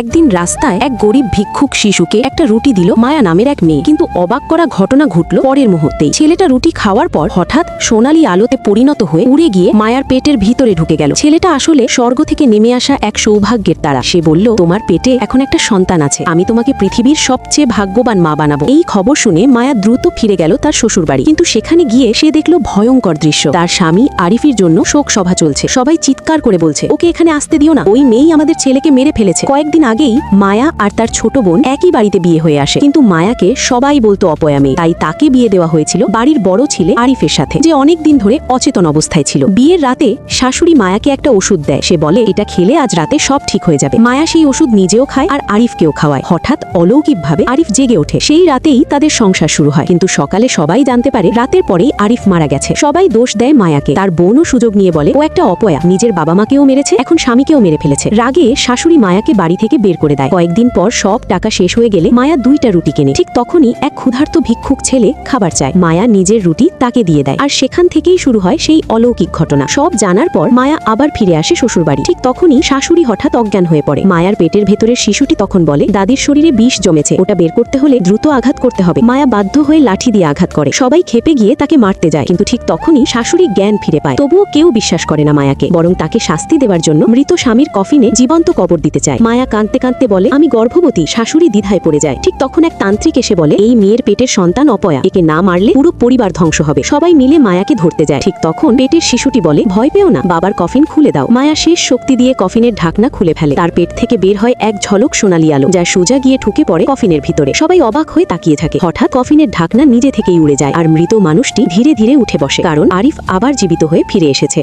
একদিন রাস্তায় এক গরিব ভিক্ষুক শিশুকে একটা রুটি দিল মায়া নামের এক মেয়ে। কিন্তু অবাক করা ঘটনা ঘটল পরের মুহূর্তেই। ছেলেটা রুটি খাওয়ার পর হঠাৎ সোনালী আলোতে পরিণত হয়ে উড়ে গিয়ে মায়ার পেটের ভিতরে ঢুকে গেল। ছেলেটা আসলে স্বর্গ থেকে নেমে আসা এক সৌভাগ্যের তারা। সে বলল, তোমার পেটে এখন একটা সন্তান আছে, আমি তোমাকে পৃথিবীর সবচেয়ে ভাগ্যবান মা বানাবো। এই খবর শুনে মায়া দ্রুত ফিরে গেল তার শ্বশুর বাড়ি। কিন্তু সেখানে গিয়ে সে দেখলো ভয়ঙ্কর দৃশ্য। তার স্বামী আরিফের জন্য শোক সভা চলছে। সবাই চিৎকার করে বলছে, ওকে এখানে আসতে দিও না, ওই মেয়েই আমাদের ছেলেকে মেরে ফেলেছে। কয়েকদিন আগেই মায়া আর তার ছোট বোন একই বাড়িতে বিয়ে হয়ে আসে, কিন্তু মায়াকে সবাই বলতো অপয়া মেয়ে। তাই তাকে বিয়ে দেওয়া হয়েছিল বাড়ির বড় ছেলে আরিফের সাথে, যে অনেক দিন ধরে অচেতন অবস্থায় ছিল। বিয়ের রাতে শাশুড়ি মায়াকে একটা ওষুধ দেয়। সে বলে, এটা খেলে আজ রাতে সব ঠিক হয়ে যাবে। মায়া সেই ওষুধ নিজেও খায় আর আরিফকেও খাওয়ায়। হঠাৎ অলৌকিকভাবে আরিফ জেগে ওঠে। সেই রাতেই তাদের সংসার শুরু হয়। কিন্তু সকালে সবাই জানতে পারে রাতের পরেই আরিফ মারা গেছে। সবাই দোষ দেয় মায়াকে। তার বোনও সুযোগ নিয়ে বলে, ও একটা অপয়া, নিজের বাবা মাকেও মেরেছে, এখন স্বামীকেও মেরে ফেলেছে। রাগে শাশুড়ি মায়াকে বাড়ি থেকে বের করে দেয়। কয়েকদিন পর সব টাকা শেষ হয়ে গেলে মায়া 2টা রুটি কেনে। ঠিক তখনই এক ক্ষুধার্ত ভিক্ষুক ছেলে খাবার চায়। মায়া নিজের রুটি তাকে দিয়ে দেয়। আর সেখান থেকেই শুরু হয় সেই অলৌকিক ঘটনা। সব জানার পর মায়া আবার ফিরে আসে শ্বশুর বাড়ি। ঠিক তখনই শাশুড়ি হঠাৎ অজ্ঞান হয়ে পড়ে। মায়ার পেটের ভেতরের শিশুটি তখন বলে, দাদির শরীরে বিষ জমেছে, ওটা বের করতে হলে দ্রুত আঘাত করতে হবে। মায়া বাধ্য হয়ে লাঠি দিয়ে আঘাত করে। সবাই ক্ষেপে গিয়ে তাকে মারতে যায়। কিন্তু ঠিক তখনই শাশুড়ি জ্ঞান ফিরে পায়। তবুও কেউ বিশ্বাস করে না মায়াকে, বরং তাকে শাস্তি দেওয়ার জন্য মৃত স্বামীর কফিনে জীবন্ত কবর দিতে চায়। মায়া কাঁদতে কাঁদতে বলে, আমি গর্ভবতী। শাশুড়ি দ্বিধায় পড়ে যায়। ঠিক তখন এক তান্ত্রিক এসে বলে, এই মেয়ের পেটের সন্তান অপয়া, একে না মারলে পুরো পরিবার ধ্বংস হবে। সবাই মিলে মায়াকে ধরতে যায়। ঠিক তখন পেটের শিশুটি বলে, ভয় পেও না, বাবার কফিন খুলে দাও। মায়া শেষ শক্তি দিয়ে কফিনের ঢাকনা খুলে ফেলে। তার পেট থেকে বের হয় এক ঝলক সোনালী আলো, যা সোজা গিয়ে ঢুকে পড়ে কফিনের ভিতরে। সবাই অবাক হয়ে তাকিয়ে থাকে। হঠাৎ কফিনের ঢাকনা নিজে থেকেই উড়ে যায় আর মৃত মানুষটি ধীরে ধীরে উঠে বসে, কারণ আরিফ আবার জীবিত হয়ে ফিরে এসেছে।